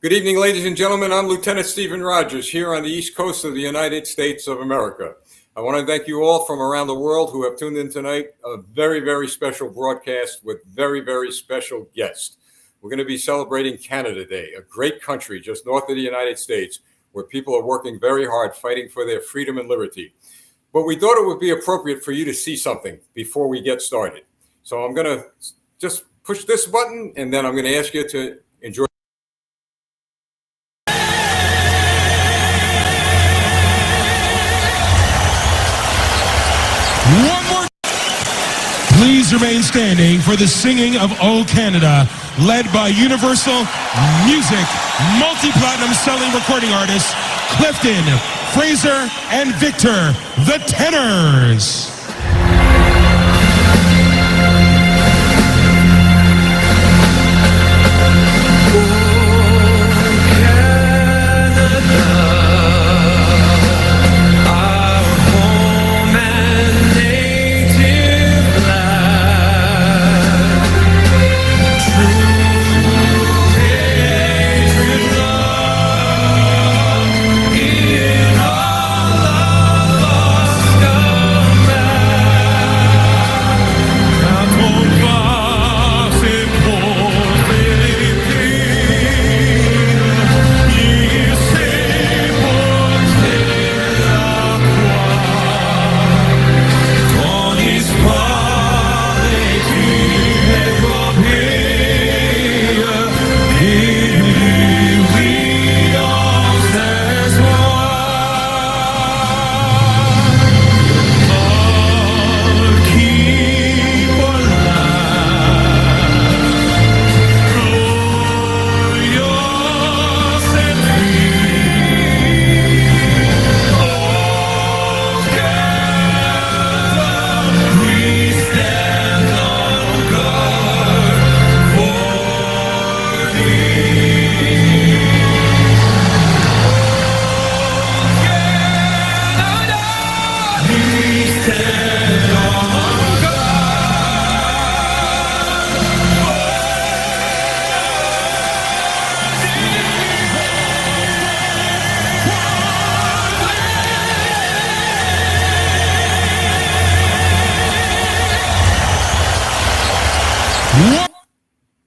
Good evening, ladies and gentlemen. I'm Lieutenant Stephen Rogers here on the East Coast of the United States of America. I want to thank you all from around the world who have tuned in tonight. A very, very special broadcast with very, very special guests. We're going to be celebrating Canada Day, a great country just north of the United States where people are working very hard fighting for their freedom and liberty. But we thought it would be appropriate for you to see something before we get started. So I'm going to just push this button and then I'm going to ask you to enjoy. One more. Please remain standing for the singing of O Canada, led by Universal Music multi-platinum selling recording artists Clifton, Fraser, and Victor, the tenors.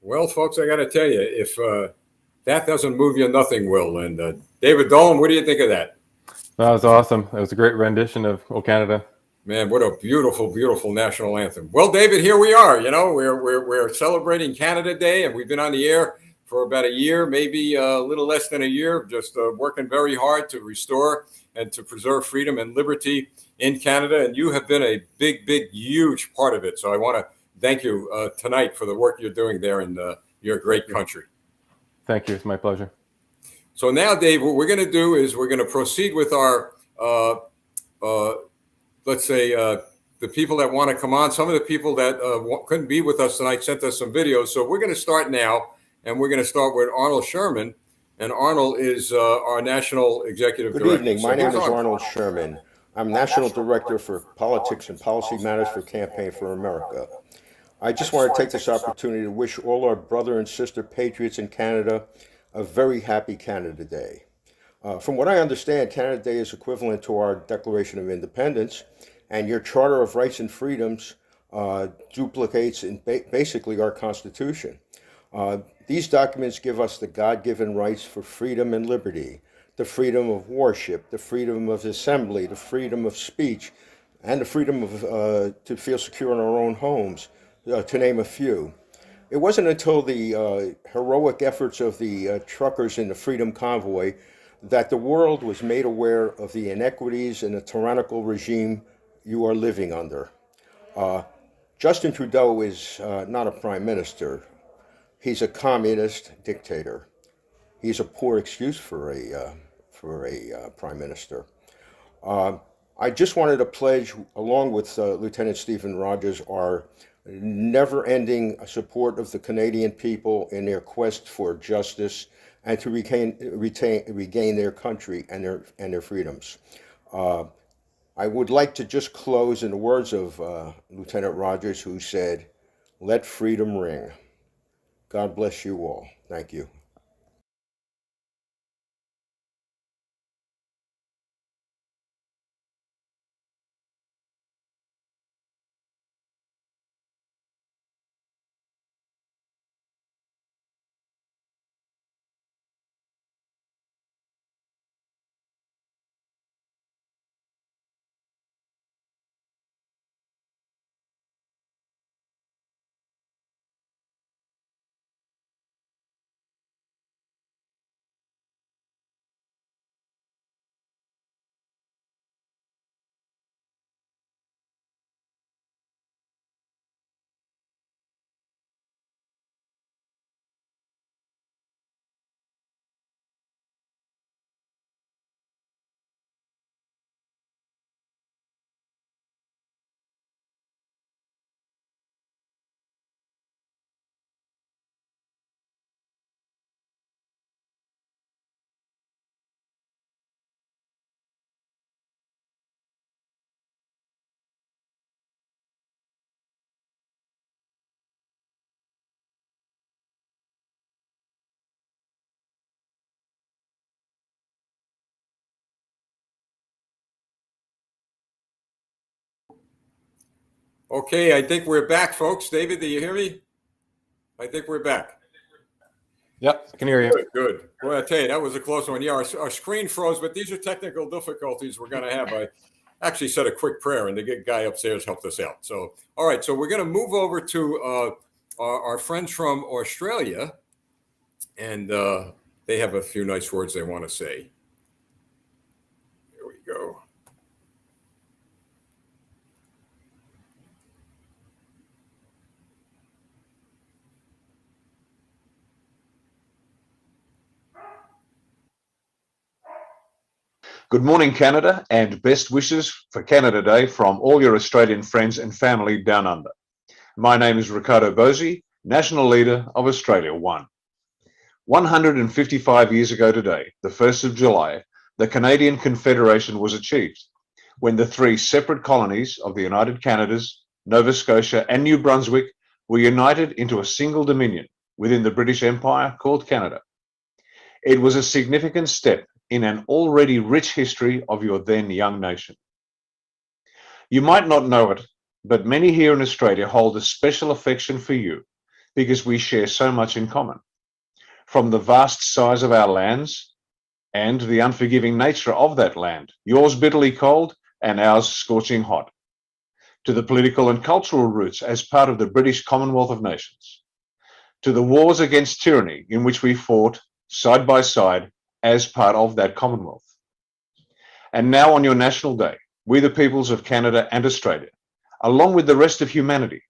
Well, folks, I got to tell you, if that doesn't move you, nothing will. And David Dolan, what do you think of that? That was awesome. It was a great rendition of O Canada. Man, what a beautiful, beautiful national anthem. Well, David, here we are. You know, we're celebrating Canada Day, and we've been on the air for about a year, maybe a little less than a year, just working very hard to restore and to preserve freedom and liberty in Canada. And you have been a big, big, huge part of it. So I want to thank you tonight for the work you're doing there in your great country. Thank you. It's my pleasure. So now, Dave, what we're going to do is we're going to proceed with our, let's say, the people that want to come on. Some of the people that couldn't be with us tonight sent us some videos. So we're going to start now, and we're going to start with Arnold Sherman. And Arnold is our National Executive Director. Good evening. My name is Arnold Sherman. I'm National Director for Politics and Policy Matters for Campaign for America. I just want to take this opportunity to wish all our brother and sister patriots in Canada a very happy Canada Day. From what I understand, Canada Day is equivalent to our Declaration of Independence, and your Charter of Rights and Freedoms duplicates basically our Constitution. These documents give us the God-given rights for freedom and liberty, the freedom of worship, the freedom of assembly, the freedom of speech, and the freedom of to feel secure in our own homes, to name a few. It wasn't until the heroic efforts of the truckers in the Freedom Convoy that the world was made aware of the inequities in the tyrannical regime you are living under. Justin Trudeau is not a prime minister. He's a communist dictator. He's a poor excuse for a prime minister. I just wanted to pledge, along with Lieutenant Stephen Rogers, our never-ending support of the Canadian people in their quest for justice and to regain their country and their freedoms. I would like to just close in the words of Lieutenant Rogers, who said, "Let freedom ring." God bless you all. Thank you. Okay, I think we're back, folks. David, do you hear me? I think we're back. Yep, I can hear you. Good, good. Well, I tell you, that was a close one. Yeah, our screen froze, but these are technical difficulties we're going to have. I actually said a quick prayer, and the guy upstairs helped us out. So, all right, so we're going to move over to our friends from Australia, and they have a few nice words they want to say. Here we go. Good morning, Canada, and best wishes for Canada Day from all your Australian friends and family down under. My name is Ricardo Bosi, National Leader of Australia One. 155 years ago today, the 1st of July, the Canadian Confederation was achieved when the three separate colonies of the United Canadas, Nova Scotia, and New Brunswick were united into a single dominion within the British Empire called Canada. It was a significant step in an already rich history of your then young nation. You might not know it, but many here in Australia hold a special affection for you because we share so much in common. From the vast size of our lands and the unforgiving nature of that land, yours bitterly cold and ours scorching hot, to the political and cultural roots as part of the British Commonwealth of Nations, to the wars against tyranny in which we fought side by side as part of that Commonwealth. And now on your National Day, we the peoples of Canada and Australia, along with the rest of humanity,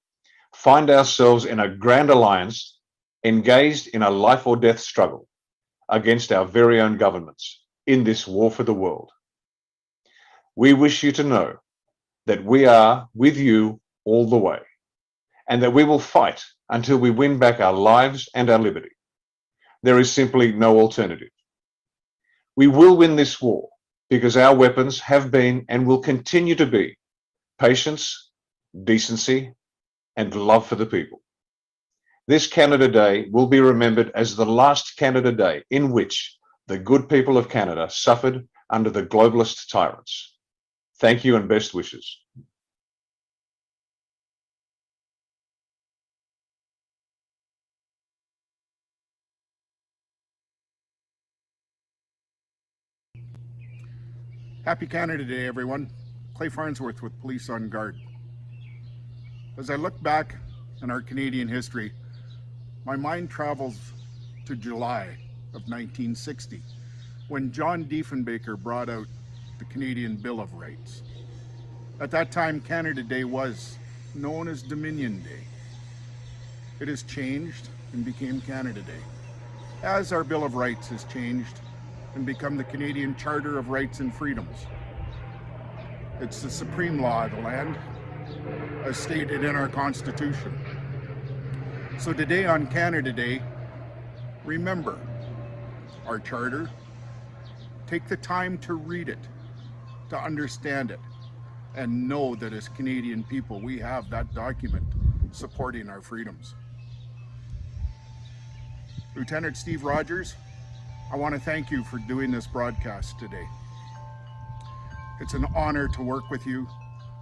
find ourselves in a grand alliance engaged in a life or death struggle against our very own governments in this war for the world. We wish you to know that we are with you all the way, and that we will fight until we win back our lives and our liberty. There is simply no alternative. We will win this war because our weapons have been and will continue to be patience, decency, and love for the people. This Canada Day will be remembered as the last Canada Day in which the good people of Canada suffered under the globalist tyrants. Thank you and best wishes. Happy Canada Day, everyone. Clay Farnsworth with Police on Guard. As I look back in our Canadian history, my mind travels to July of 1960, when John Diefenbaker brought out the Canadian Bill of Rights. At that time, Canada Day was known as Dominion Day. It has changed and became Canada Day, as our Bill of Rights has changed and become the Canadian Charter of Rights and Freedoms. It's the supreme law of the land, as stated in our Constitution. So today on Canada Day, remember our charter, take the time to read it, to understand it, and know that as Canadian people, we have that document supporting our freedoms. Lieutenant Steve Rogers, I want to thank you for doing this broadcast today. It's an honor to work with you.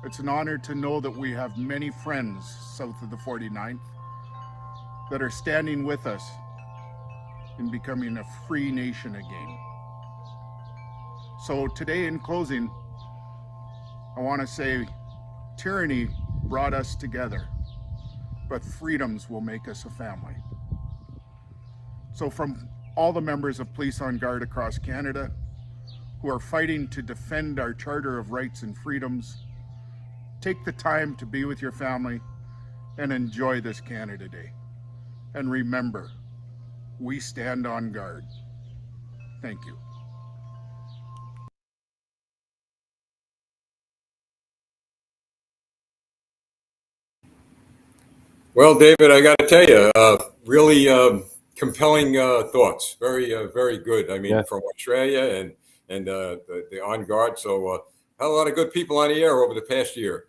It's an honor to know that we have many friends south of the 49th that are standing with us in becoming a free nation again. So today, in closing, I want to say tyranny brought us together, but freedoms will make us a family. So from all the members of Police on Guard across Canada who are fighting to defend our Charter of Rights and Freedoms, take the time to be with your family and enjoy this Canada Day. And remember, we stand on guard. Thank you. Well, David, I got to tell you, really compelling thoughts. Very, very good. I mean, Yeah. from Australia and the On Guard. So had a lot of good people on the air over the past year.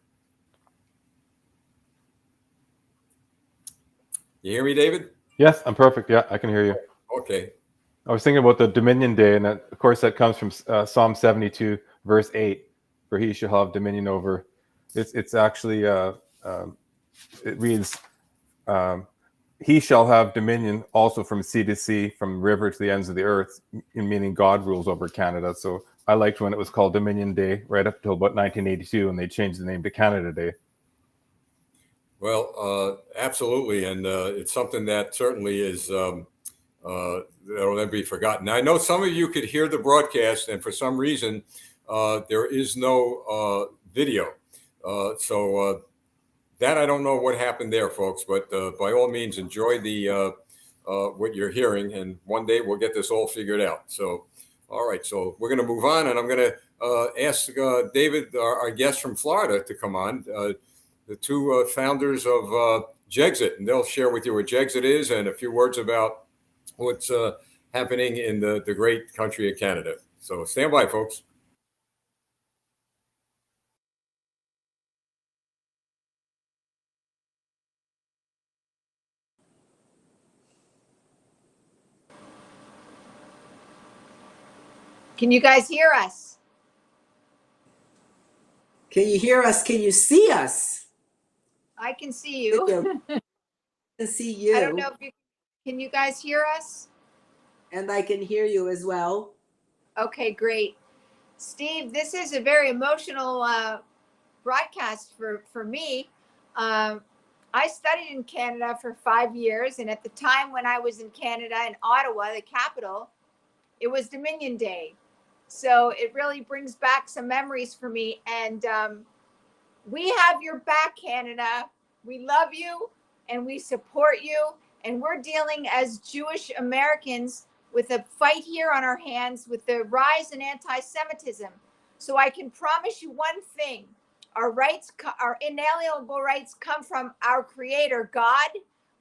You hear me, David? Yes, I'm perfect. Yeah, I can hear you. Okay. I was thinking about the Dominion Day, and that, of course, that comes from Psalm 72, verse 8, for he shall have dominion over. It's actually it reads, he shall have dominion also from sea to sea, from river to the ends of the earth, meaning God rules over Canada. So I liked when it was called Dominion Day right up until about 1982, and they changed the name to Canada Day. Well, absolutely, and it's something that certainly is that'll never be forgotten. Now, I know some of you could hear the broadcast, and for some reason, there is no video. So that I don't know what happened there, folks. But by all means, enjoy the what you're hearing, and one day we'll get this all figured out. So, all right. So we're going to move on, and I'm going to ask David, our guest from Florida, to come on. The two founders of Jexit, and they'll share with you what Jexit is and a few words about what's happening in the great country of Canada. So stand by, folks. Can you guys hear us? Can you hear us? Can you see us? I can see you. I can see you. I don't know if you can. You guys hear us? And I can hear you as well. Okay, great. Steve, this is a very emotional broadcast for me. I studied in Canada for 5 years, and at the time when I was in Canada, in Ottawa, the capital, it was Dominion Day. So it really brings back some memories for me. And we have your back, Canada. We love you and we support you. And we're dealing as Jewish Americans with a fight here on our hands with the rise in anti-Semitism. So I can promise you one thing. Our rights, our inalienable rights come from our Creator, God.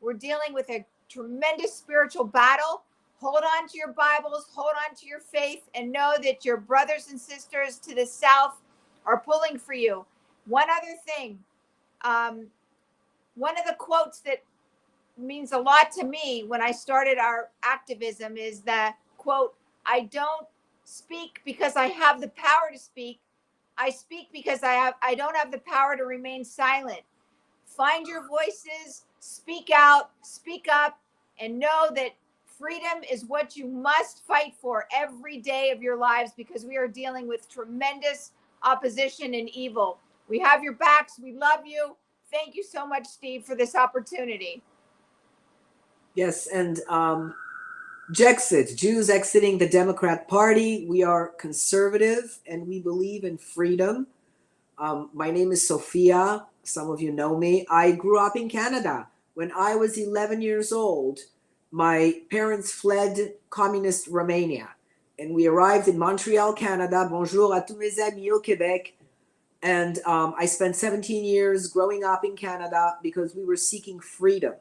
We're dealing with a tremendous spiritual battle. Hold on to your Bibles, hold on to your faith, and know that your brothers and sisters to the south are pulling for you. One other thing, one of the quotes that means a lot to me when I started our activism is the quote, I don't speak because I have the power to speak. I speak because I don't have the power to remain silent. Find your voices, speak out, speak up, and know that freedom is what you must fight for every day of your lives, because we are dealing with tremendous opposition and evil. We have your backs. We love you. Thank you so much, Steve, for this opportunity. Yes, and Jexit, Jews exiting the Democrat Party. We are conservative and we believe in freedom. My name is Sophia. Some of you know me. I grew up in Canada. When I was 11 years old, my parents fled communist Romania, and we arrived in Montreal, Canada. Bonjour à tous mes amis au Québec. And I spent 17 years growing up in Canada because we were seeking freedom.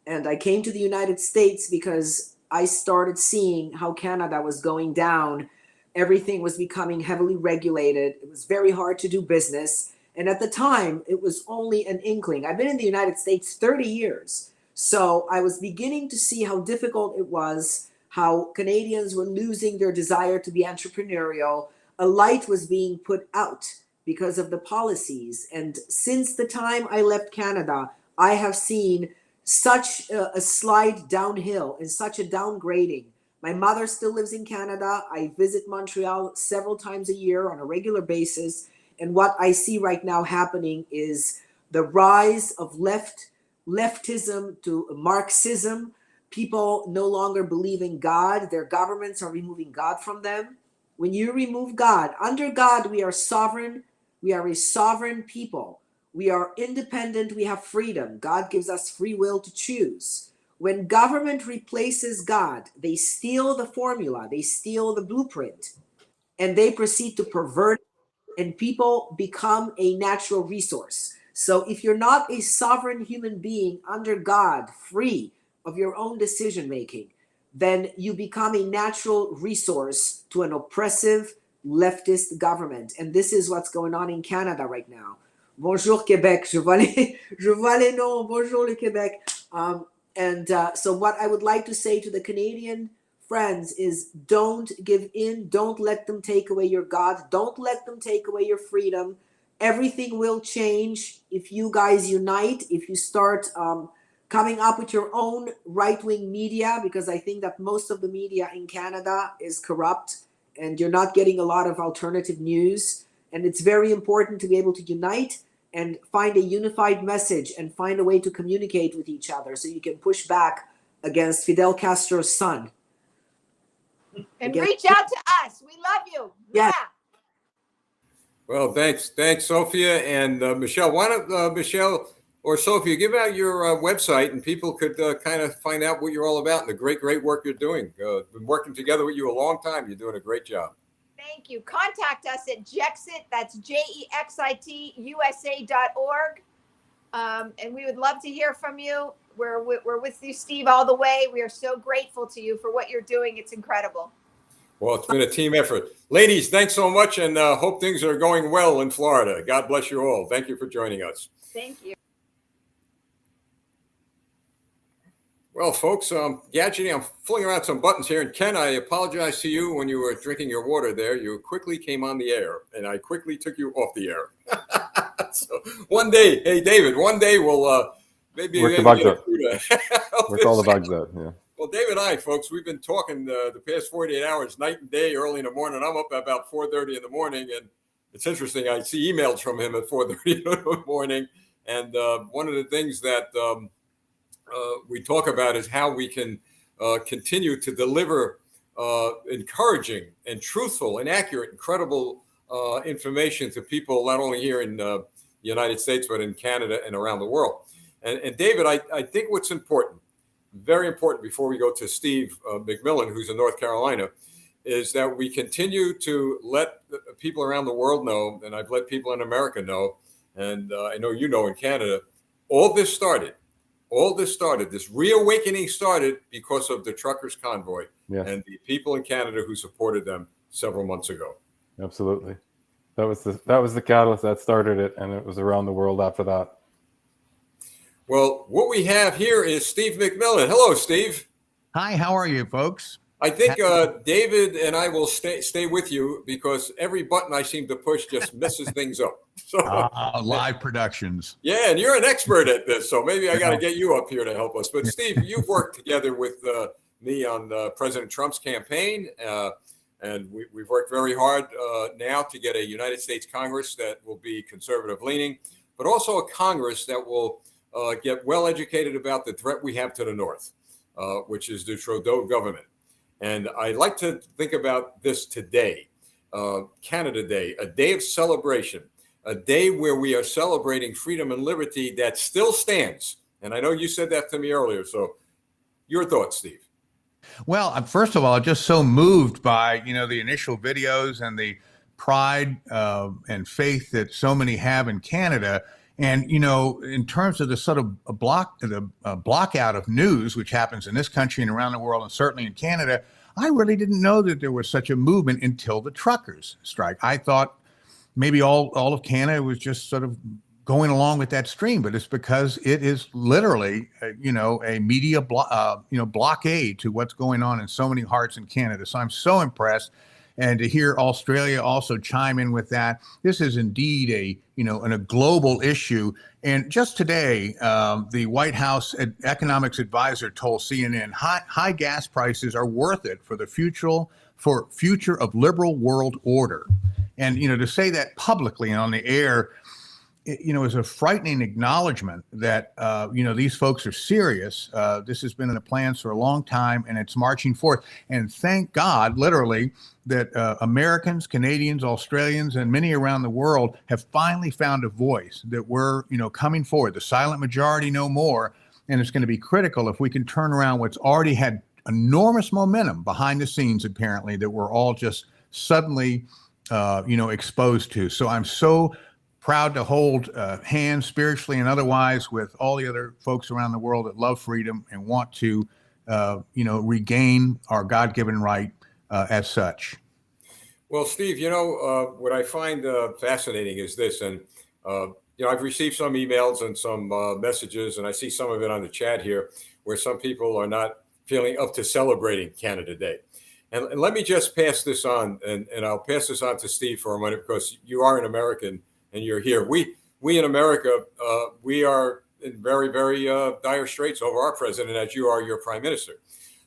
And I came to the United States because I started seeing how Canada was going down. Everything was becoming heavily regulated. It was very hard to do business. And at the time, it was only an inkling. I've been in the United States 30 years. So I was beginning to see how difficult it was, how Canadians were losing their desire to be entrepreneurial. A light was being put out because of the policies. And since the time I left Canada, I have seen such a slide downhill and such a downgrading. My mother still lives in Canada. I visit Montreal several times a year on a regular basis. And what I see right now happening is the rise of leftism to Marxism. People no longer believe in God. Their governments are removing God from them. When you remove God, under God, we are sovereign. We are a sovereign people. We are independent. We have freedom. God gives us free will to choose. When government replaces God, they steal the formula, they steal the blueprint, and they proceed to pervert it, and people become a natural resource. So if you're not a sovereign human being under God, free of your own decision making, then you become a natural resource to an oppressive leftist government. And this is what's going on in Canada right now. Bonjour Québec, je vois les noms, bonjour le Québec. So what I would like to say to the Canadian friends is don't give in, don't let them take away your God, don't let them take away your freedom. everything will change if you guys unite, if you start coming up with your own right-wing media, because I think that most of the media in Canada is corrupt and you're not getting a lot of alternative news. And it's very important to be able to unite and find a unified message and find a way to communicate with each other so you can push back against Fidel Castro's son. And reach out to us. We love you. Yeah. Well, thanks, Sophia and Michelle. Why don't Michelle or Sophia give out your website, and people could kind of find out what you're all about and the great work you're doing. Been working together with you a long time. You're doing a great job. Thank you. Contact us at Jexit, that's JEXIT, USA.org. And we would love to hear from you. We're with you, Steve, all the way. We are so grateful to you for what you're doing. It's incredible. Well, it's been a team effort. Ladies, thanks so much, and hope things are going well in Florida. God bless you all. Thank you for joining us. Thank you. Well, folks, Gadgety, I'm fooling around some buttons here. And Ken, I apologize to you when you were drinking your water there. You quickly came on the air, and I quickly took you off the air. So one day, hey, David, one day we'll maybe work the bugs out. Work all the bugs out, yeah. Well, David and I, folks, we've been talking the past 48 hours, night and day, early in the morning. I'm up at about 4:30 in the morning, and it's interesting. I see emails from him at 4:30 in the morning, and one of the things that we talk about is how we can continue to deliver encouraging and truthful and accurate and credible information to people, not only here in the United States, but in Canada and around the world. And David, I think what's important, very important before we go to Steve McMillan, who's in North Carolina, is that we continue to let people around the world know, and I've let people in America know, and I know you know in Canada, this reawakening started because of the truckers' convoy and the people in Canada who supported them several months ago. Absolutely. That was the catalyst that started it, and it was around the world after that. Well, what we have here is Steve McMillan. Hello, Steve. Hi, how are you, folks? I think David and I will stay with you because every button I seem to push just messes things up. So live productions. Yeah, and you're an expert at this, so maybe I got to get you up here to help us. But Steve, you've worked together with me on President Trump's campaign, and we've worked very hard now to get a United States Congress that will be conservative leaning, but also a Congress that will get well educated about the threat we have to the north, which is the Trudeau government. And I'd like to think about this today, Canada Day, a day of celebration, a day where we are celebrating freedom and liberty that still stands. And I know you said that to me earlier. So your thoughts, Steve? Well, first of all, just so moved by, the initial videos and the pride and faith that so many have in Canada. And, in terms of the sort of block out of news, which happens in this country and around the world, and certainly in Canada, I really didn't know that there was such a movement until the truckers' strike. I thought maybe all of Canada was just sort of going along with that stream, but it's because it is literally, a media blockade to what's going on in so many hearts in Canada. So I'm so impressed. And to hear Australia also chime in with that, this is indeed a global issue. And just today, the White House economics advisor told CNN high gas prices are worth it for the future of liberal world order. And to say that publicly and on the air, is a frightening acknowledgement that these folks are serious. This has been in the plans for a long time, and it's marching forth. And thank God, literally, that Americans, Canadians, Australians, and many around the world have finally found a voice that we're coming forward. The silent majority no more, and it's going to be critical if we can turn around what's already had enormous momentum behind the scenes, apparently, that we're all just suddenly exposed to. So I'm so proud to hold hands spiritually and otherwise with all the other folks around the world that love freedom and want to, regain our God-given right as such. Well, Steve, what I find fascinating is this, and I've received some emails and some messages, and I see some of it on the chat here, where some people are not feeling up to celebrating Canada Day. And let me just pass this on, and I'll pass this on to Steve for a minute, because you are an American, and you're here. We in America, we are in very, very dire straits over our president, as you are your prime minister.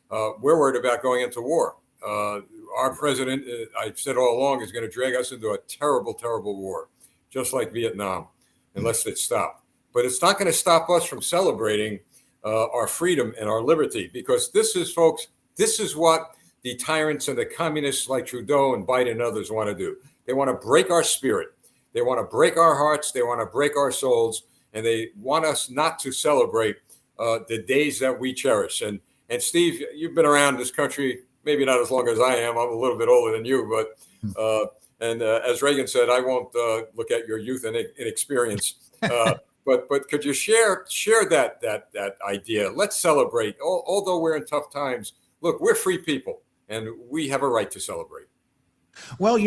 We're worried about going into war. Our president, I've said all along, is going to drag us into a terrible, terrible war, just like Vietnam, unless it's stopped. But it's not going to stop us from celebrating our freedom and our liberty, because this is, folks, this is what the tyrants and the communists like Trudeau and Biden and others want to do. They want to break our spirit. They want to break our hearts. They want to break our souls. And they want us not to celebrate the days that we cherish. And Steve, you've been around this country, maybe not as long as I am. I'm a little bit older than you, but as Reagan said, I won't look at your youth and inexperience. But could you share that idea? Let's celebrate. Although we're in tough times, look, we're free people, and we have a right to celebrate. Well,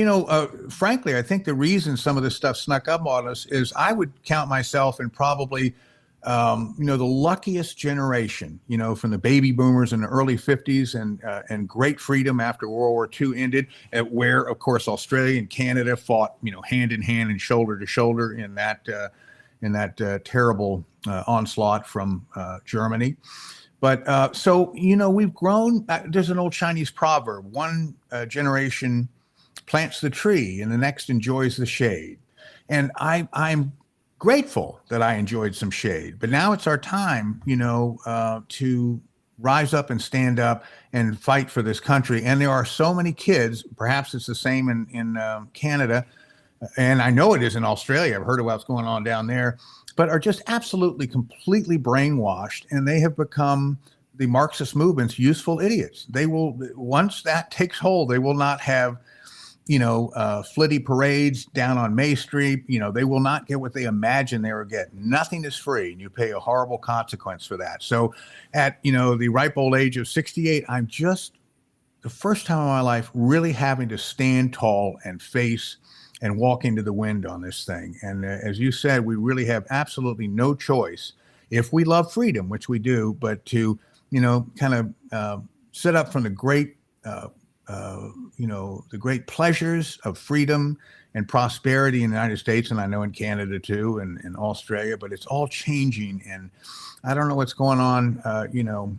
frankly, I think the reason some of this stuff snuck up on us is I would count myself in probably, the luckiest generation, from the baby boomers in the early 50s and great freedom after World War II ended, where, of course, Australia and Canada fought, hand in hand and shoulder to shoulder in that terrible onslaught from Germany. But so, we've grown. There's an old Chinese proverb: one generation plants the tree and the next enjoys the shade. And I'm grateful that I enjoyed some shade, but now it's our time, to rise up and stand up and fight for this country. And there are so many kids, perhaps it's the same in Canada, and I know it is in Australia. I've heard about what's going on down there, but are just absolutely, completely brainwashed. And they have become the Marxist movement's useful idiots. They will, once that takes hold, they will not have flitty parades down on May Street. They will not get what they imagine they will get. Nothing is free, and you pay a horrible consequence for that. So at, the ripe old age of 68, I'm just, the first time in my life, really having to stand tall and face and walk into the wind on this thing. And as you said, we really have absolutely no choice, if we love freedom, which we do, but to, kind of sit up from the great the great pleasures of freedom and prosperity in the United States, and I know in Canada too, and in Australia, but it's all changing. And I don't know what's going on, under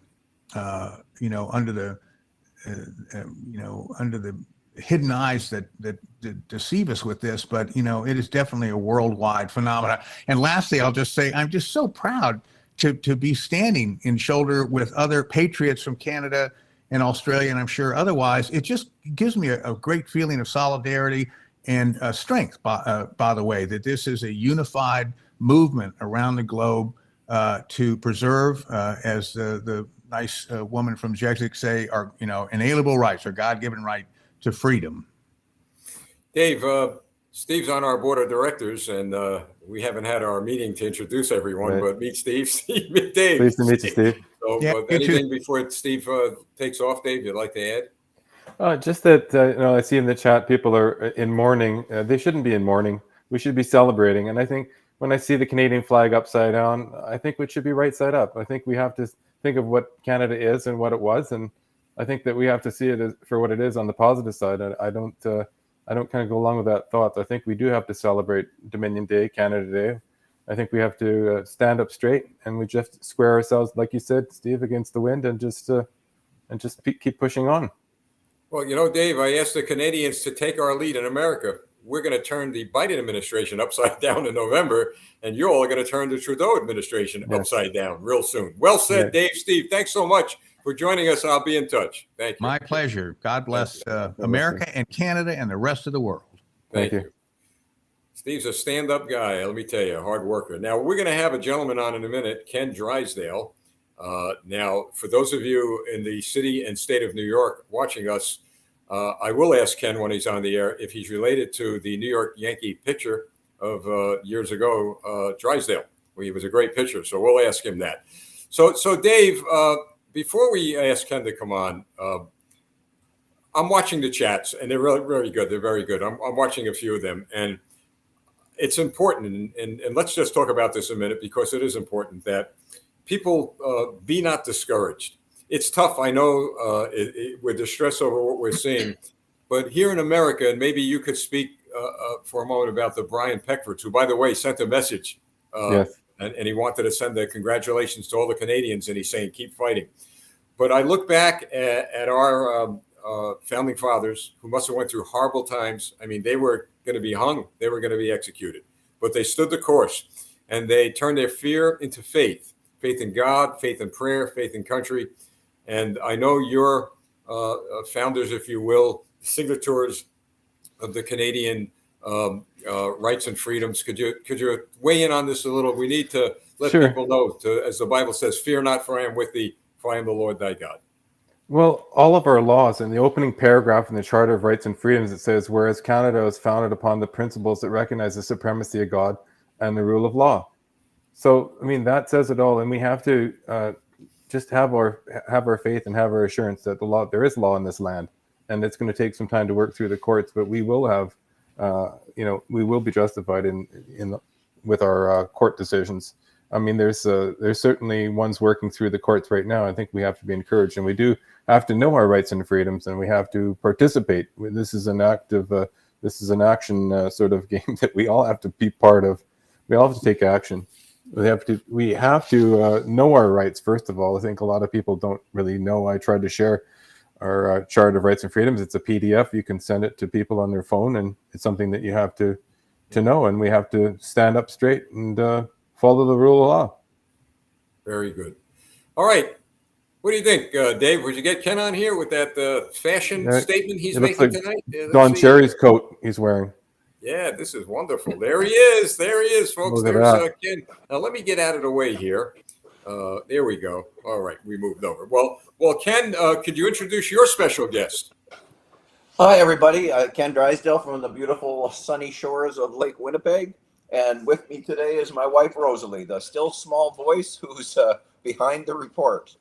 the hidden eyes that deceive us with this, but it is definitely a worldwide phenomenon. And lastly, I'll just say, I'm just so proud to be standing in shoulder with other patriots from Canada and Australia, and I'm sure otherwise. It just gives me a great feeling of solidarity and strength, by the way, that this is a unified movement around the globe to preserve, as the nice woman from Jesuit say, our inalienable rights, our God-given right to freedom. Dave, Steve's on our board of directors, and we haven't had our meeting to introduce everyone, Right. but meet Steve. Steve, meet Dave. Pleased to meet you, Steve. So, Yeah, you anything before Steve takes off, Dave, you'd like to add? Just that, I see in the chat people are in mourning. They shouldn't be in mourning. We should be celebrating. And I think when I see the Canadian flag upside down, I think it should be right side up. I think we have to think of what Canada is and what it was. And I think that we have to see it as, for what it is on the positive side. I don't kind of go along with that thought. I think we do have to celebrate Dominion Day, Canada Day. I think we have to stand up straight, and we just square ourselves, like you said, Steve, against the wind, and just keep pushing on. Well, Dave, I asked the Canadians to take our lead in America. We're going to turn the Biden administration upside down in November, and you're all going to turn the Trudeau administration upside down real soon. Well said, Dave. Steve, thanks so much for joining us. I'll be in touch. Thank you. My pleasure. God bless America and Canada and the rest of the world. Thank you. Steve's a stand-up guy, let me tell you, a hard worker. Now, we're going to have a gentleman on in a minute, Ken Drysdale. Now, for those of you in the city and state of New York watching us, I will ask Ken when he's on the air if he's related to the New York Yankee pitcher of years ago, Drysdale. He was a great pitcher, so we'll ask him that. So Dave, before we ask Ken to come on, I'm watching the chats, and they're really, very good. They're very good. I'm watching a few of them, and it's important, and let's just talk about this a minute, because it is important that people be not discouraged. It's tough, I know, we're distressed over what we're seeing, but here in America, and maybe you could speak for a moment about the Brian Peckfords, who, by the way, sent a message. Yes. And he wanted to send the congratulations to all the Canadians, and he's saying, keep fighting. But I look back at our founding fathers, who must have went through horrible times. I mean, they were going to be hung. They were going to be executed. But they stood the course, and they turned their fear into faith, faith in God, faith in prayer, faith in country. And I know your founders, if you will, signatories of the Canadian rights and freedoms. Could you weigh in on this a little? We need to let Sure. people know, as the Bible says, fear not, for I am with thee, for I am the Lord thy God. Well, all of our laws, in the opening paragraph in the Charter of Rights and Freedoms, it says, whereas Canada is founded upon the principles that recognize the supremacy of God and the rule of law. So, I mean, that says it all, and we have to just have our faith and have our assurance that there is law in this land, and it's going to take some time to work through the courts, but we will have, we will be justified with our court decisions. I mean, there's certainly ones working through the courts right now. I think we have to be encouraged, and we do have to know our rights and freedoms, and we have to participate. This is an action sort of game that we all have to be part of. We all have to take action. We have to know our rights, first of all. I think a lot of people don't really know. I tried to share our Charter of Rights and Freedoms. It's a PDF. You can send it to people on their phone, and it's something that you have to know, and we have to stand up straight and follow the rule of law. Very good. All right. What do you think, Dave? Would you get Ken on here with that fashion statement he's making tonight? Don Cherry's coat he's wearing. Yeah, this is wonderful. There he is. There he is, folks. Look at There's that. Ken. Now, let me get out of the way here. There we go. All right, we moved over. Well, Ken, could you introduce your special guest? Hi, everybody. Ken Drysdale from the beautiful sunny shores of Lake Winnipeg. And with me today is my wife, Rosalie, the still small voice who's behind the report.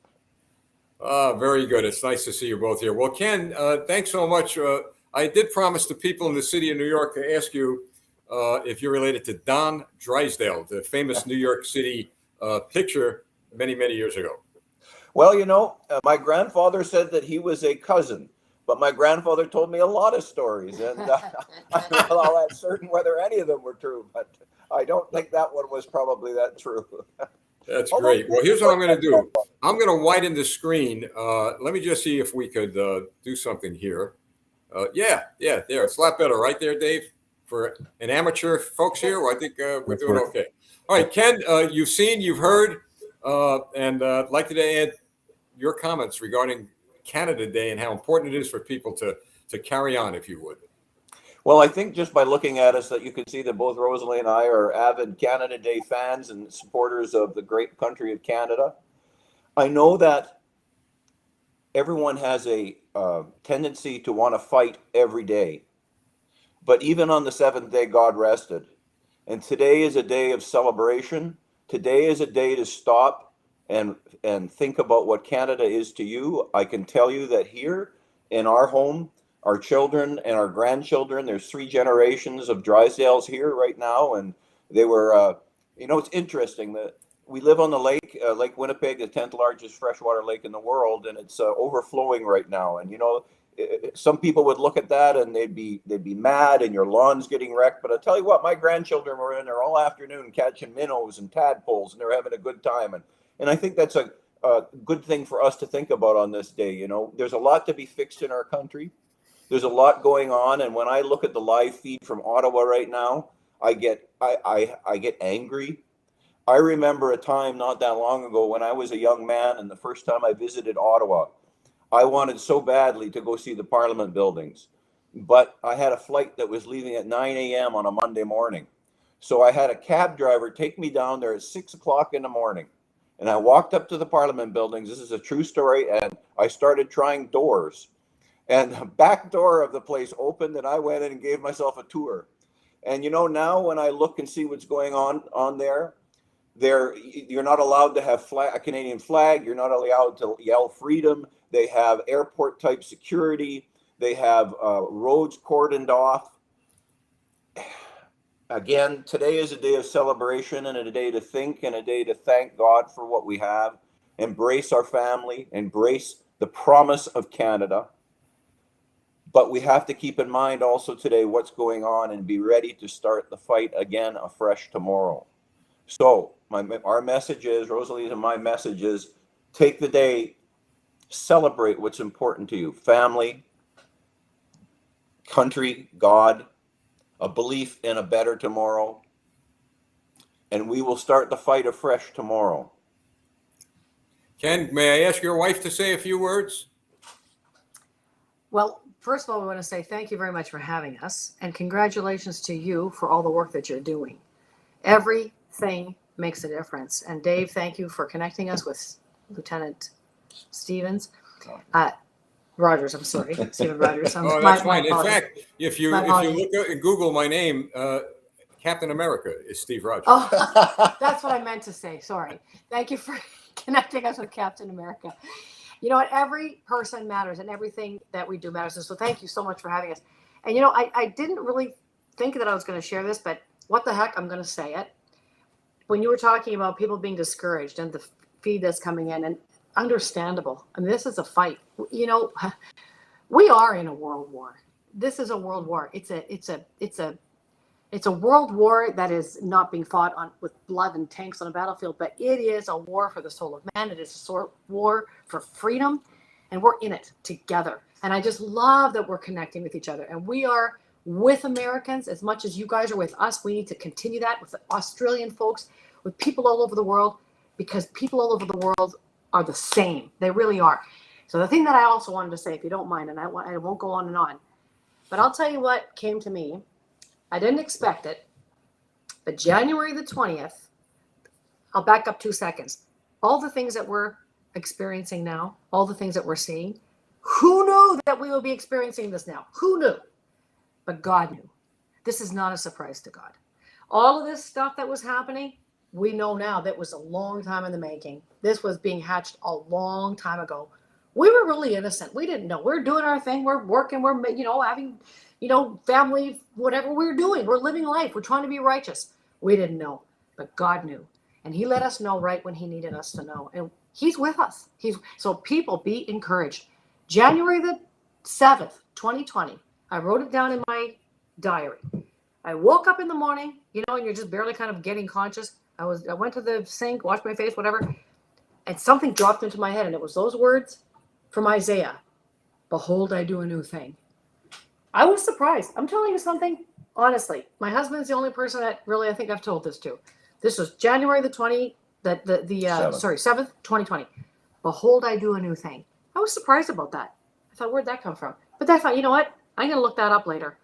Very good. It's nice to see you both here. Well, Ken, thanks so much. I did promise the people in the city of New York to ask you if you're related to Don Drysdale, the famous New York City pitcher many, many years ago. Well, my grandfather said that he was a cousin, but my grandfather told me a lot of stories, and I'm not all that certain whether any of them were true, but I don't think that one was probably that true. That's great. Well, here's what I'm going to do. I'm going to widen the screen. Let me just see if we could do something here. Yeah, there. It's a lot better right there, Dave. For an amateur folks here, well, I think we're doing okay. All right, Ken, you've seen, you've heard, and I'd like to add your comments regarding Canada Day and how important it is for people to carry on, if you would. Well, I think just by looking at us that you can see that both Rosalie and I are avid Canada Day fans and supporters of the great country of Canada. I know that everyone has a tendency to want to fight every day. But even on the seventh day, God rested. And today is a day of celebration. Today is a day to stop and think about what Canada is to you. I can tell you that here in our home, our children and our grandchildren, there's 3 generations of Drysdales here right now. And they were, it's interesting that we live on the lake, Lake Winnipeg, the 10th largest freshwater lake in the world, and it's overflowing right now. And, some people would look at that and they'd be mad and your lawn's getting wrecked. But I'll tell you what, my grandchildren were in there all afternoon catching minnows and tadpoles, and they're having a good time. And I think that's a good thing for us to think about on this day. There's a lot to be fixed in our country. There's a lot going on, and when I look at the live feed from Ottawa right now, I get angry. I remember a time not that long ago when I was a young man, and the first time I visited Ottawa, I wanted so badly to go see the Parliament buildings, but I had a flight that was leaving at 9 a.m. on a Monday morning. So I had a cab driver take me down there at 6 o'clock in the morning, and I walked up to the Parliament buildings. This is a true story, and I started trying doors. And the back door of the place opened, and I went in and gave myself a tour. And now when I look and see what's going on there, you're not allowed to have a Canadian flag. You're not allowed to yell freedom. They have airport type security. They have roads cordoned off. Again, today is a day of celebration and a day to think and a day to thank God for what we have. Embrace our family. Embrace the promise of Canada. But we have to keep in mind also today what's going on and be ready to start the fight again afresh tomorrow. So our message is, Rosalie's and my message is, take the day, celebrate what's important to you. Family, country, God, a belief in a better tomorrow. And we will start the fight afresh tomorrow. Ken, may I ask your wife to say a few words? Well, first of all, we want to say thank you very much for having us, and congratulations to you for all the work that you're doing. Everything makes a difference. And Dave, thank you for connecting us with Lieutenant Rogers. I'm sorry, Stephen Rogers. Oh, that's fine. In apologies. fact, if you My apologies. look and Google my name, Captain America is Steve Rogers. Oh, that's what I meant to say. Sorry. Thank you for connecting us with Captain America. You know what? Every person matters, and everything that we do matters. And so thank you so much for having us. And, you know, I didn't really think that I was going to share this, but what the heck, I'm going to say it. When you were talking about people being discouraged and the feed that's coming in, and understandable. I mean, this is a fight. You know, we are in a world war. This is a world war. It's a world war that is not being fought on with blood and tanks on a battlefield, but it is a war for the soul of man. It is a war for freedom, and we're in it together. And I just love that we're connecting with each other, and we are with Americans as much as you guys are with us. We need to continue that with the Australian folks, with people all over the world, because people all over the world are the same. They really are. So the thing that I also wanted to say, if you don't mind, and I won't go on and on, but I'll tell you what came to me. I didn't expect it, but January the 20th, I'll back up 2 seconds. All the things that we're experiencing now, all the things that we're seeing, who knew that we would be experiencing this now? Who knew? But God knew. This is not a surprise to God. All of this stuff that was happening, we know now that was a long time in the making. This was being hatched a long time ago. We were really innocent. We didn't know. We're doing our thing. We're working. We're, having, family, whatever we're doing. We're living life. We're trying to be righteous. We didn't know, but God knew. And he let us know right when he needed us to know. And he's with us. So people, be encouraged. January the 7th, 2020, I wrote it down in my diary. I woke up in the morning, and you're just barely kind of getting conscious. I went to the sink, washed my face, whatever, and something dropped into my head, and it was those words from Isaiah. Behold, I do a new thing. I was surprised. I'm telling you something, honestly. My husband's the only person that really I think I've told this to. This was January the 7th, 2020. Behold, I do a new thing. I was surprised about that. I thought, where'd that come from? But I thought, you know what? I'm going to look that up later.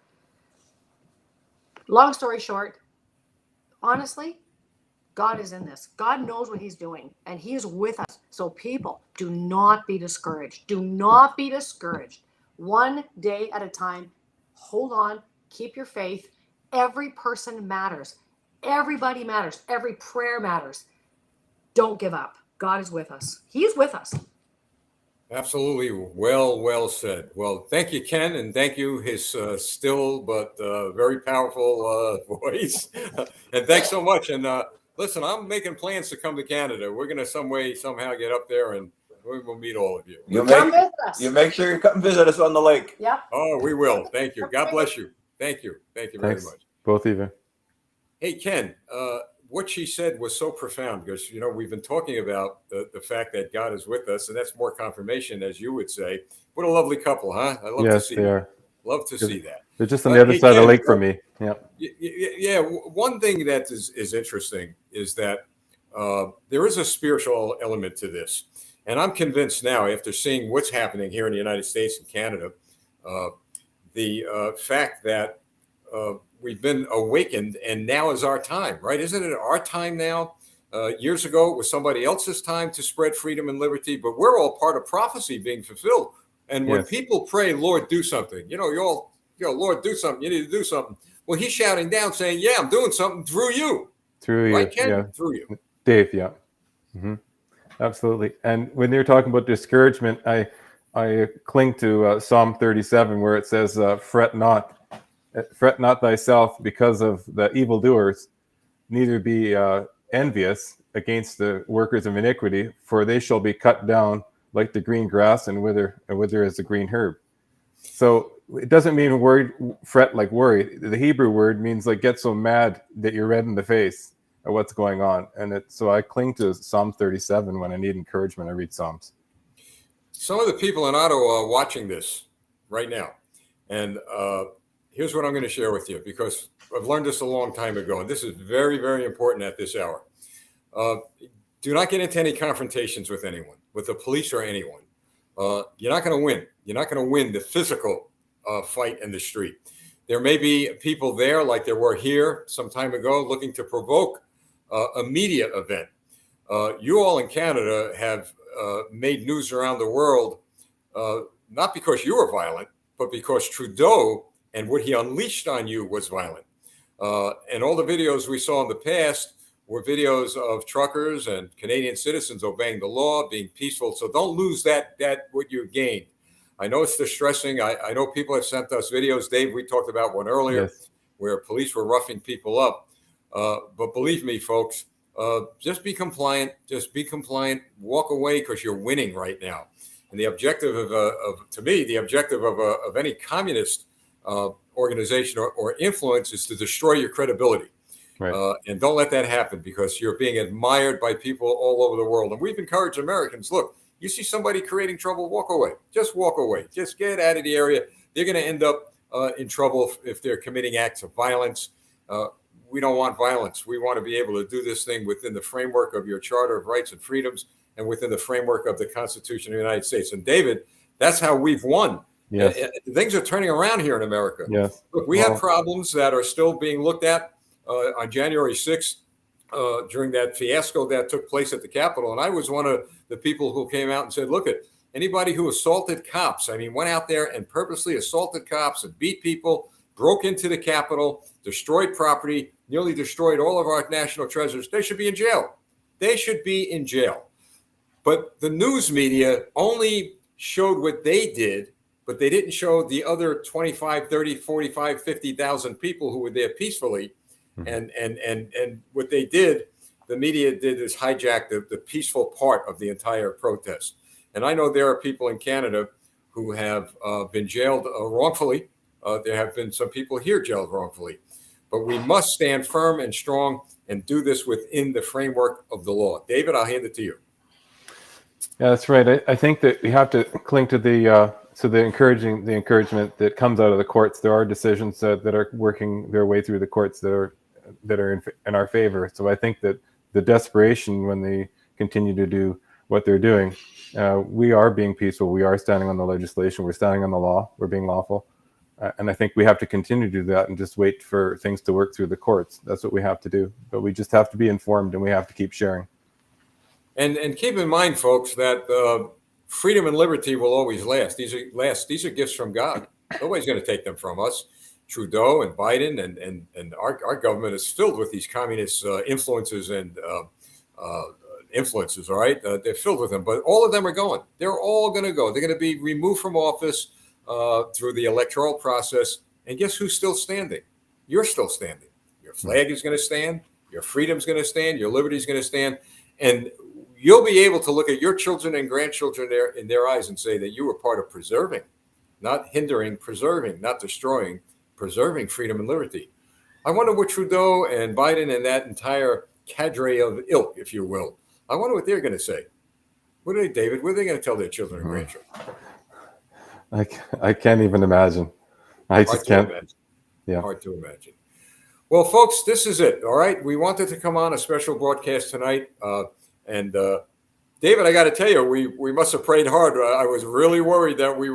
Long story short, honestly, God is in this. God knows what he's doing, and he is with us. So people, do not be discouraged. Do not be discouraged. One day at a time. Hold on. Keep your faith. Every person matters. Everybody matters. Every prayer matters. Don't give up. God is with us. He is with us. Absolutely. Well said. Well, thank you, Ken, and thank you, his still but very powerful voice. And thanks so much. And listen, I'm making plans to come to Canada. We're going to somehow get up there, and we will meet all of you. You Come visit us. make sure you come visit us on the lake. Yep. Oh, we will. Thank you. God bless you. Thank you. Thank you very Thanks, much. both of you. Hey, Ken, what she said was so profound because, we've been talking about the fact that God is with us, and that's more confirmation, as you would say. What a lovely couple, huh? I love to Yes, see they that. are. Love to see that. They're just on the other Hey, side of the Ken, lake from me. Yeah. Yeah. One thing that is interesting is that there is a spiritual element to this. And I'm convinced now, after seeing what's happening here in the United States and Canada, the fact that we've been awakened and now is our time, right? Isn't it our time now? Years ago, it was somebody else's time to spread freedom and liberty, but we're all part of prophecy being fulfilled. And when Yes. people pray, Lord, do something, Lord, do something. You need to do something. Well, he's shouting down saying, yeah, I'm doing something through you. Through Right, you. Ken? Yeah. Through you. Dave, yeah. Mm-hmm. Absolutely. And when you're talking about discouragement, I cling to Psalm 37, where it says, fret not thyself because of the evildoers, neither be envious against the workers of iniquity, for they shall be cut down like the green grass and wither as the green herb. So it doesn't mean worried, fret like worry. The Hebrew word means like get so mad that you're red in the face at what's going on. And so I cling to Psalm 37 when I need encouragement. I read Psalms. Some of the people in Ottawa are watching this right now. And here's what I'm going to share with you, because I've learned this a long time ago. And this is very, very important at this hour. Do not get into any confrontations with anyone, with the police or anyone. You're not going to win. You're not going to win the physical fight in the street. There may be people there, like there were here some time ago, looking to provoke a media event. You all in Canada have made news around the world, not because you were violent, but because Trudeau and what he unleashed on you was violent. And all the videos we saw in the past were videos of truckers and Canadian citizens obeying the law, being peaceful. So don't lose that what you gained. I know it's distressing. I know people have sent us videos. Dave, we talked about one earlier, yes, where police were roughing people up. But believe me, folks, just be compliant. Just be compliant. Walk away, because you're winning right now. And the objective to me, the objective of any communist organization or influence is to destroy your credibility. Right. And don't let that happen, because you're being admired by people all over the world. And we've encouraged Americans, look, you see somebody creating trouble, walk away. Just walk away. Just get out of the area. They're going to end up in trouble if they're committing acts of violence. We don't want violence. We want to be able to do this thing within the framework of your Charter of Rights and Freedoms and within the framework of the Constitution of the United States. And David, that's how we've won. Yes. Things are turning around here in America. Yes. Look, we have problems that are still being looked at. On January 6th, during that fiasco that took place at the Capitol. And I was one of the people who came out and said, look, at anybody who assaulted cops, went out there and purposely assaulted cops and beat people, broke into the Capitol, destroyed property, nearly destroyed all of our national treasures, they should be in jail. They should be in jail. But the news media only showed what they did, but they didn't show the other 25, 30, 45, 50,000 people who were there peacefully. And what they did, the media did, is hijack the peaceful part of the entire protest. And I know there are people in Canada who have been jailed wrongfully. There have been some people here jailed wrongfully. But we must stand firm and strong and do this within the framework of the law. David, I'll hand it to you. Yeah, that's right. I think that we have to cling to the encouragement that comes out of the courts. There are decisions that are working their way through the courts that are in our favor. So I think that the desperation when they continue to do what they're doing, we are being peaceful. We are standing on the legislation. We're standing on the law. We're being lawful. And I think we have to continue to do that and just wait for things to work through the courts. That's what we have to do. But we just have to be informed, and we have to keep sharing. And keep in mind, folks, that freedom and liberty will always last. These are gifts from God. Nobody's going to take them from us. Trudeau and Biden and our government is filled with these communist influences and influences, all right? They're filled with them, but all of them are going. They're all going to go. They're going to be removed from office through the electoral process. And guess who's still standing? You're still standing. Your flag is going to stand. Your freedom's going to stand. Your liberty is going to stand. And you'll be able to look at your children and grandchildren in their eyes and say that you were part of preserving, not hindering, preserving, not destroying, preserving freedom and liberty. I wonder what Trudeau and Biden and that entire cadre of ilk, if you will, I wonder what they're going to say. What are they, David? What are they going to tell their children and grandchildren? I can't even imagine. I just can't. Imagine. Yeah. Hard to imagine. Well, folks, this is it. All right. We wanted to come on a special broadcast tonight. And David, I got to tell you, we must have prayed hard. I was really worried that we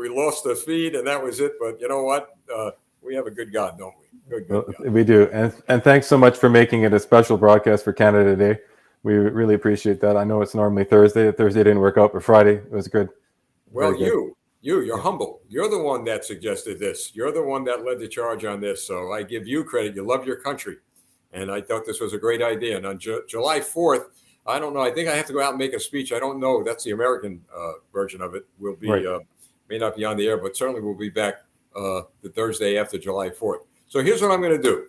lost the feed and that was it. But you know what? We have a good God, don't we? Good God. We do. And thanks so much for making it a special broadcast for Canada Day. We really appreciate that. I know it's normally Thursday. Thursday didn't work out, but Friday it was good. Well, you're humble. You're the one that suggested this. You're the one that led the charge on this. So I give you credit. You love your country. And I thought this was a great idea. And on July 4th, I don't know. I think I have to go out and make a speech. I don't know. That's the American version of it. We'll be may not be on the air, but certainly we'll be back the Thursday after July 4th. So here's what I'm going to do.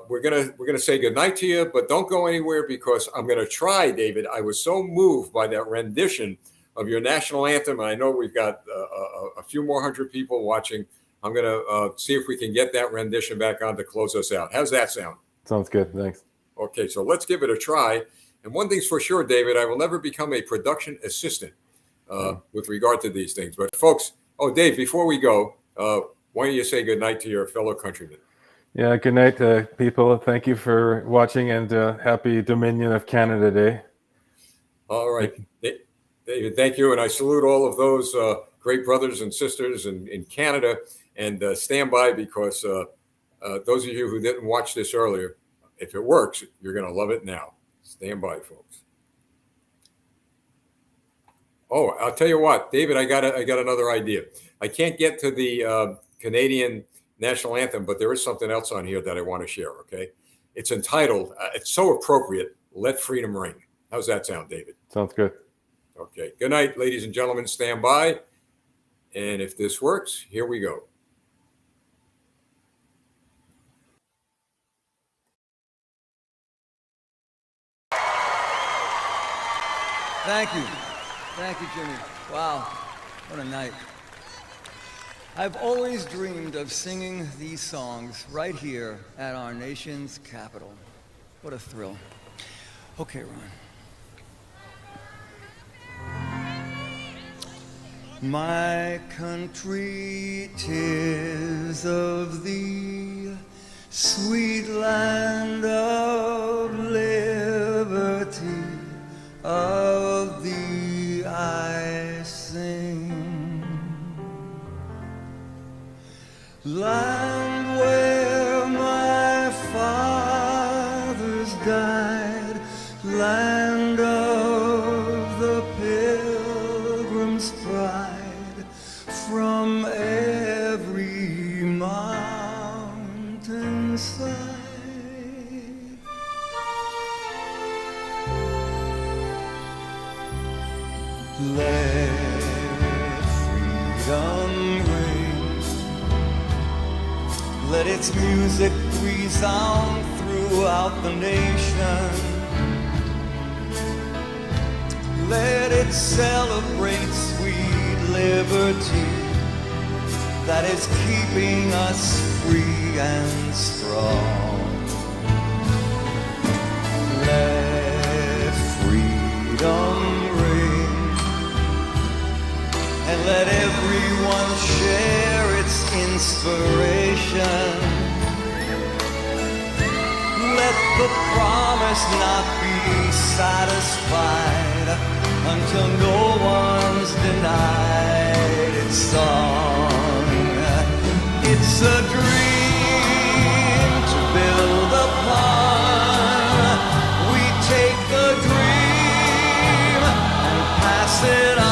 We're gonna say goodnight to you, but don't go anywhere because I'm going to try, David. I was so moved by that rendition of your national anthem. And I know we've got a few more hundred people watching. I'm going to see if we can get that rendition back on to close us out. How's that sound? Sounds good. Thanks. Okay, so let's give it a try. And one thing's for sure, David, I will never become a production assistant with regard to these things. But folks, Dave, before we go, why don't you say goodnight to your fellow countrymen? Yeah, good night, people. Thank you for watching, and happy Dominion of Canada Day. All right, David, thank you. And I salute all of those great brothers and sisters in Canada. And stand by, because those of you who didn't watch this earlier, if it works, you're going to love it now. Stand by, folks. Oh, I'll tell you what, David, I got another idea. I can't get to the Canadian national anthem, but there is something else on here that I want to share, okay? It's entitled, it's so appropriate, Let Freedom Ring. How's that sound, David? Sounds good. Okay. Good night, ladies and gentlemen. Stand by. And if this works, here we go. Thank you. Thank you, Jimmy. Wow, what a night. I've always dreamed of singing these songs right here at our nation's capital. What a thrill. Okay, Ron. My country, 'tis of thee, sweet land of liberty, of thee I sing. Land where my fathers died, land of the Pilgrim's pride, from every mountainside. Let freedom ring, let its music resound throughout the nation. Let it celebrate sweet liberty that is keeping us free and strong. Let freedom ring, and let everyone share its inspiration. Let the promise not be satisfied until no one's denied its song. It's a dream to build upon. We take the dream and pass it on.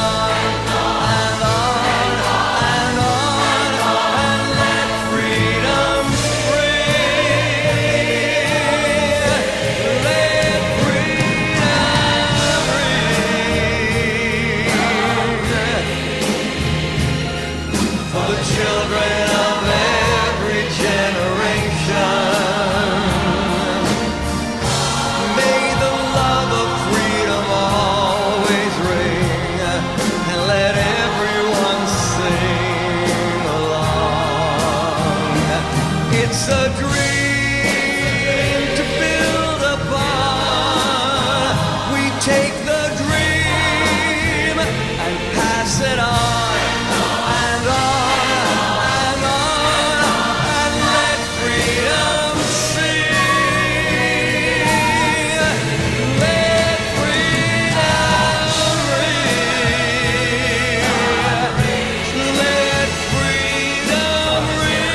It's a dream to build upon. We take the dream and pass it on and on and on, and let freedom sing. Let freedom ring. Let freedom ring.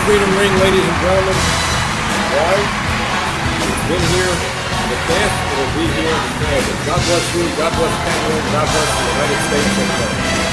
Freedom Ring, ladies and gentlemen. Why? It's been here in the past, it'll be here in the present. God bless you, God bless Canada, God bless the United States of America.